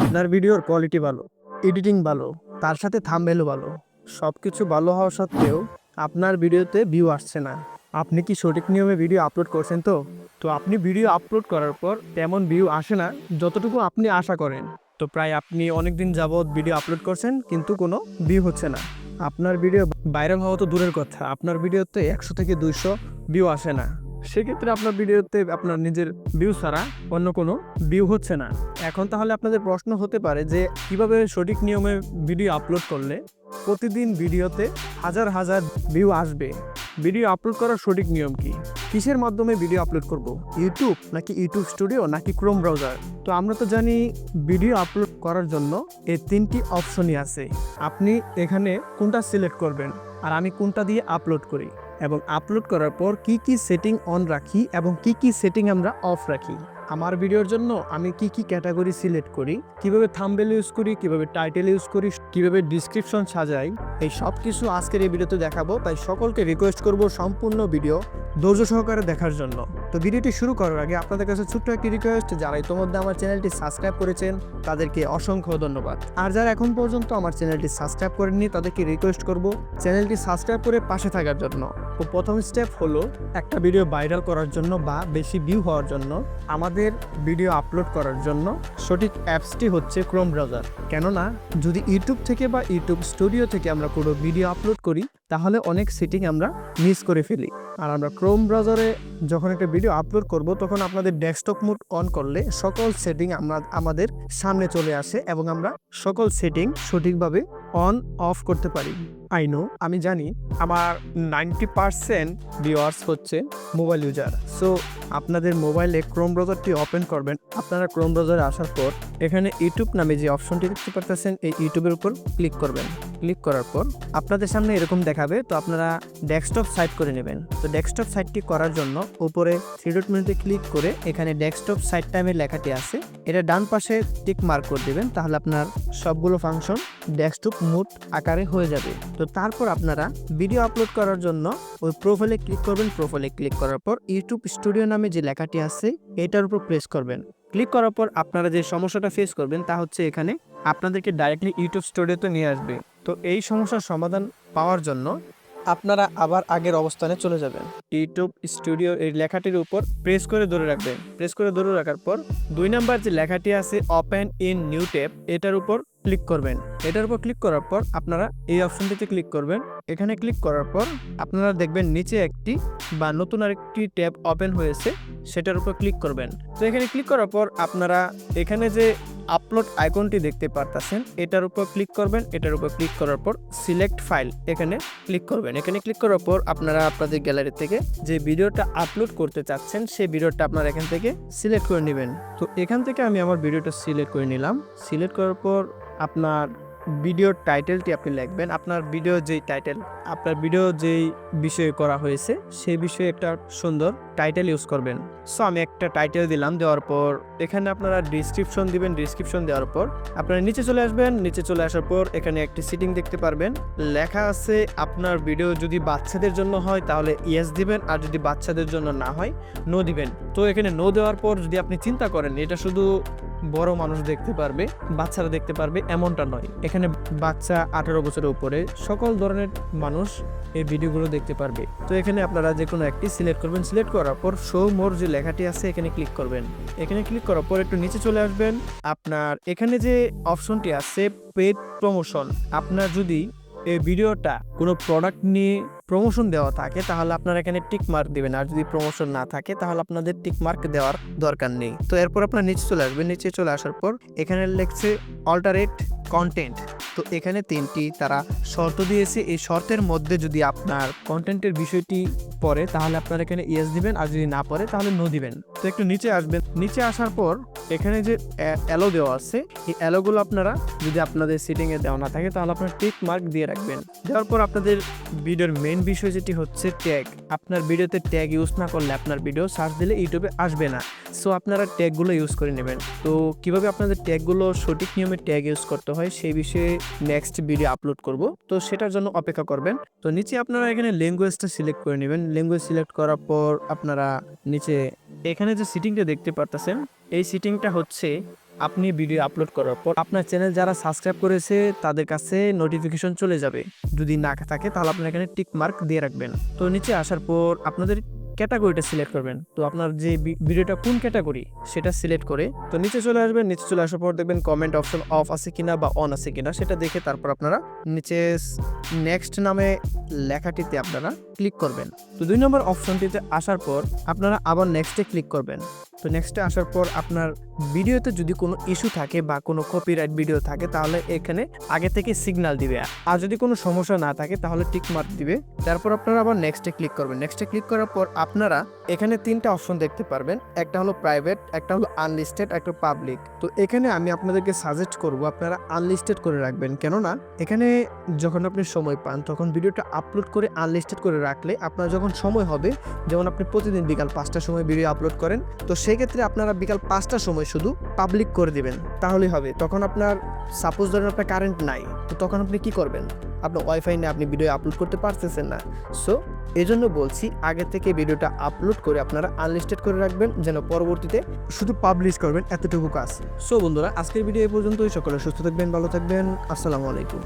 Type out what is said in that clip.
আপনার ভিডিওর কোয়ালিটি ভালো, এডিটিং ভালো, তার সাথে থাম্বনেলও ভালো। সবকিছু ভালো হওয়া সত্ত্বেও আপনার ভিডিওতে ভিউ আসছে না। আপনি কি সঠিক নিয়মে ভিডিও আপলোড করছেন তো? তো আপনি ভিডিও আপলোড করার পর তেমন ভিউ আসে না যতটুকু আপনি আশা করেন। তো প্রায় আপনি অনেকদিন যাবৎ ভিডিও আপলোড করছেন কিন্তু কোনো ভিউ হচ্ছে না। আপনার ভিডিও ভাইরাল হওয়া তো দূরের কথা, আপনার ভিডিওতে 100 থেকে 200 ভিউ আসে না। সেক্ষেত্রে আপনার ভিডিওতে আপনার নিজের ভিউ ছাড়া অন্য কোনো ভিউ হচ্ছে না। এখন তাহলে আপনাদের প্রশ্ন হতে পারে যে কিভাবে সঠিক নিয়মে ভিডিও আপলোড করলে প্রতিদিন ভিডিওতে হাজার হাজার ভিউ আসবে। ভিডিও আপলোড করার সঠিক নিয়ম কি? কিসের মাধ্যমে ভিডিও আপলোড করব? ইউটিউব নাকি ইউটিউব স্টুডিও নাকি ক্রোম ব্রাউজার? তো আমরা তো জানি ভিডিও আপলোড করার জন্য এই 3টি অপশনই আছে। আপনি এখানে কোনটা সিলেক্ট করবেন আর আমি কোনটা দিয়ে আপলোড করি, এবং আপলোড করার পর কি কি সেটিং অন রাখি এবং কি কি সেটিং আমরা অফ রাখি। আমার ভিডিওর জন্য আমি কি কি ক্যাটাগরি সিলেক্ট করি, কিভাবে থাম্বনেল ইউজ করি, কিভাবে টাইটেল ইউজ করি, কিভাবে ডিসক্রিপশন সাজাই, এই সব কিছু আজকের এই ভিডিওতে দেখাবো। তাই সকলকে রিকোয়েস্ট করব সম্পূর্ণ ভিডিও ধৈর্য সহকারে দেখার জন্য। তো ভিডিওটি শুরু করার আগে আপনাদের কাছে ছোট্ট একটি রিকোয়েস্ট, যারা ইতিমধ্যে আমার চ্যানেলটি সাবস্ক্রাইব করেছেন তাদেরকে অসংখ্য ধন্যবাদ। আর যারা এখন পর্যন্ত আমার চ্যানেলটি সাবস্ক্রাইব করেননি তাদেরকে রিকোয়েস্ট করব চ্যানেলটি সাবস্ক্রাইব করে পাশে থাকার জন্য। তো প্রথম স্টেপ হলো একটা ভিডিও ভাইরাল করার জন্য বা বেশি ভিউ হওয়ার জন্য আমাদের ভিডিও আপলোড করার জন্য সঠিক অ্যাপসটি হচ্ছে ক্রোম ব্রাউজার। কেননা যদি ইউটিউব থেকে বা ইউটিউব স্টুডিও থেকে আমরা কোনো ভিডিও আপলোড করি তাহলে অনেক সেটিং আমরা মিস করে ফেলি। আর আমরা ক্রোম ব্রাউজারে যখন একটা ভিডিও আপলোড করব তখন আপনাদের ডেস্কটপ মোড অন করলে সকল সেটিং আমাদের সামনে চলে আসে এবং আমরা সকল সেটিং সঠিকভাবে অন অফ করতে পারি। আমি জানি আমার 90% ভিউয়ার্স হচ্ছে মোবাইল ইউজার। সো আপনাদের মোবাইলে ক্রোম ব্রাউজারটি ওপেন করবেন। আপনারা ক্রোম ব্রাউজারে আসার পর এখানে ইউটিউব নামে যে অপশনটি দেখতে পাচ্ছেন এই ইউটিউবের উপর ক্লিক করবেন। ক্লিক করার পর আপনাদের সামনে এরকম দেখাবে, তো আপনারা ডেস্কটপ সাইট করে নেবেন। তো ডেস্কটপ সাইটটি করার জন্য উপরে থ্রি ডট মেনুতে ক্লিক করে এখানে ডেস্কটপ সাইট টাইমের লেখাটি আছে, এটা ডান পাশে টিক মার্ক করে দেবেন, তাহলে আপনার সবগুলো ফাংশন ডেস্কটপ মোড আকারে হয়ে যাবে। তো তারপর আপনারা ভিডিও আপলোড করার জন্য ওই প্রোফাইলে ক্লিক করবেন। প্রোফাইলে ক্লিক করার পর ইউটিউব স্টুডিও নামে যে লেখাটি আছে এটার উপর প্রেস করবেন। ক্লিক করার পর আপনারা যে সমস্যাটা ফেস করবেন তা হচ্ছে এখানে আপনাদেরকে ডাইরেক্টলি ইউটিউব স্টুডিওতে নিয়ে আসবে। তো এই সমস্যার সমাধান পাওয়ার জন্য আপনারা আবার আগের অবস্থানে চলে যাবেন। ইউটিউব স্টুডিও এই লেখাটির উপর প্রেস করে ধরে রাখবেন। প্রেস করে ধরে রাখার পর 2 নাম্বার যে লেখাটি আছে ওপেন ইন নিউ ট্যাব এটার উপর ক্লিক করবেন। এটার উপর ক্লিক করার পর আপনারা এই অপশনটিতে ক্লিক করবেন। এখানে ক্লিক করার পর আপনারা দেখবেন নিচে একটি বা নতুন আরেকটি ট্যাব ওপেন হয়েছে, সেটার উপর ক্লিক করবেন। তো এখানে ক্লিক করার পর আপনারা এখানে যে আপলোড আইকনটি দেখতে পারতেছেন এটার উপর ক্লিক করবেন। এটার উপর ক্লিক করার পর সিলেক্ট ফাইল এখানে ক্লিক করবেন। এখানে ক্লিক করার পর আপনারা আপনাদের গ্যালারি থেকে যে ভিডিওটা আপলোড করতে চাচ্ছেন সেই ভিডিওটা আপনারা এখান থেকে সিলেক্ট করে নেবেন। তো এখান থেকে আমি আমার ভিডিওটা সিলেক্ট করে নিলাম। সিলেক্ট করার পর আপনার ভিডিওর টাইটেলটি আপনি লিখবেন। আপনার ভিডিও যেই বিষয়ে করা হয়েছে সেই বিষয়ে একটা সুন্দর টাইটেল ইউজ করবেন। সো আমি একটা টাইটেল দিলাম। দেওয়ার পর এখানে আপনারা ডিসক্রিপশন দিবেন। ডিসক্রিপশন দেওয়ার পর আপনারা নিচে চলে আসবেন। নিচে চলে আসার পর এখানে একটি সেটিং দেখতে পারবেন, লেখা আছে আপনার ভিডিও যদি বাচ্চাদের জন্য হয় তাহলে ইয়েস দিবেন, আর যদি বাচ্চাদের জন্য না হয় নো দিবেন। তো এখানে নো দেওয়ার পর যদি আপনি চিন্তা করেন এটা শুধু বড় মানুষ দেখতে পারবে, বাচ্চারা দেখতে পারবে, এমনটা নয়। এখানে বাচ্চা 18 বছরের উপরে সকল ধরনের মানুষ এই ভিডিওগুলো দেখতে পারবে। তো এখানে আপনারা যে কোনো একটি সিলেক্ট করবেন। সিলেক্ট করার পর শো মোর যে লেখাটি আছে এখানে ক্লিক করবেন। এখানে ক্লিক করার পর একটু নিচে চলে আসবেন। আপনার এখানে যে অপশনটি আছে পেড প্রমোশন, আপনার যদি এই ভিডিওটা কোনো প্রোডাক্ট নিয়ে প্রমোশন দেওয়া থাকে তাহলে আপনারা এখানে টিক মার্ক দিবেন, আর যদি প্রমোশন না থাকে তাহলে আপনাদের টিক মার্ক দেওয়ার দরকার নেই। তো এরপর আপনারা নিচে চলে আসবেন। নিচে চলে আসার পর এখানে লিখছে অল্টারেট কন্টেন্ট। তো এখানে 3টি তারা শর্ত দিয়েছে, এই শর্তের মধ্যে যদি আপনার কন্টেন্টের বিষয়টি পড়ে তাহলে আপনারা এখানে ইয়েস দিবেন, আর যদি না পড়ে তাহলে নো দিবেন। তো একটু নিচে আসবেন। নিচে আসার পর এখানে যে অ্যালো দেওয়া আছে এই অ্যালোগুলো আপনারা যদি আপনাদের সেটিংয়ে দেওয়া না থাকে তাহলে আপনারা টিক মার্ক দিয়ে রাখবেন। দেওয়ার পর আপনাদের ভিডিওর মেইন বিষয় যেটি হচ্ছে ট্যাগ। আপনার ভিডিওতে ট্যাগ ইউজ না করলে আপনার ভিডিও সার্চ দিলে ইউটিউবে আসবে না। সো আপনারা ট্যাগগুলো ইউজ করে নেবেন। তো কিভাবে আপনাদের ট্যাগগুলো সঠিক নিয়মে ট্যাগ ইউজ করতে হয় সেই বিষয়ে নেক্সট ভিডিও আপলোড করব, তো সেটার জন্য অপেক্ষা করবেন। তো নিচে আপনারা এখানে ল্যাঙ্গুয়েজটা সিলেক্ট করে নেবেন। ল্যাঙ্গুয়েজ সিলেক্ট করার পর আপনারা নিচে এখানে যে সেটিংটা দেখতে পারতেছেন এই সেটিংটা হচ্ছে আপনি ভিডিও আপলোড করার পর আপনার চ্যানেল যারা সাবস্ক্রাইব করেছে তাদের কাছে নোটিফিকেশন চলে যাবে। যদি না থাকে তাহলে আপনার এখানে টিক মার্ক দিয়ে রাখবেন। তো নিচে আসার পর আপনাদের ক্যাটাগরিটা সিলেক্ট করবেন। তো আপনার যে ভিডিওটা কোন ক্যাটাগরি সেটা সিলেক্ট করে তো নিচে চলে আসবেন। নিচে চলে আসার পর দেখবেন কমেন্ট অপশন অফ আছে কিনা বা অন আছে কিনা সেটা দেখে তারপর আপনারা নিচে নেক্সট নামে লেখাটিতে আপনারা ক্লিক করবেন। তো 2 নম্বর অপশনটিতে আসার পর আপনারা আবার নেক্সটে ক্লিক করবেন। তো নেক্সটে আসার পর আপনার ভিডিওতে যদি কোনো ইস্যু থাকে বা কোনো কপিরাইট ভিডিও থাকে তাহলে এখানে আগে থেকে সিগন্যাল দিবে। আর যদি কোনো সমস্যা না থাকে তাহলে টিক মার্ক দিবে। তারপর আপনারা আবার নেক্সটে ক্লিক করবেন। নেক্সটে ক্লিক করার পর আপনারা এখানে 3টা অপশন দেখতে পারবেন। একটা হলো প্রাইভেট, একটা হলো আনলিস্টেড, একটা পাবলিক। তো এখানে আমি আপনাদেরকে সাজেস্ট করব আপনারা আনলিস্টেড করে রাখবেন। কেননা এখানে যখন আপনি সময় পান তখন ভিডিওটা আপলোড করে আনলিস্টেড করে রাখলে আপনার যখন সময় হবে, যেমন আপনি প্রতিদিন বিকাল 5টার সময় ভিডিও আপলোড করেন, তো সেক্ষেত্রে আপনারা বিকাল 5টার সময় শুধু পাবলিক করে দিবেন, তাহলেই হবে। তখন আপনার সাপোজ ধরেন আপনার কারেন্ট নাই, তো তখন আপনি কি করবেন? আপনার ওয়াইফাই নিয়ে আপনি ভিডিও আপলোড করতে পারতেছেন না। সো এই জন্য বলছি আগে থেকে ভিডিওটা আপলোড করে আপনারা আনলিস্টেড করে রাখবেন, যেন পরবর্তীতে শুধু পাবলিশ করবেন, এতটুকু কাজ। সো বন্ধুরা, আজকের ভিডিও এই পর্যন্তই। সকলে সুস্থ থাকবেন, ভালো থাকবেন। আসসালামু আলাইকুম।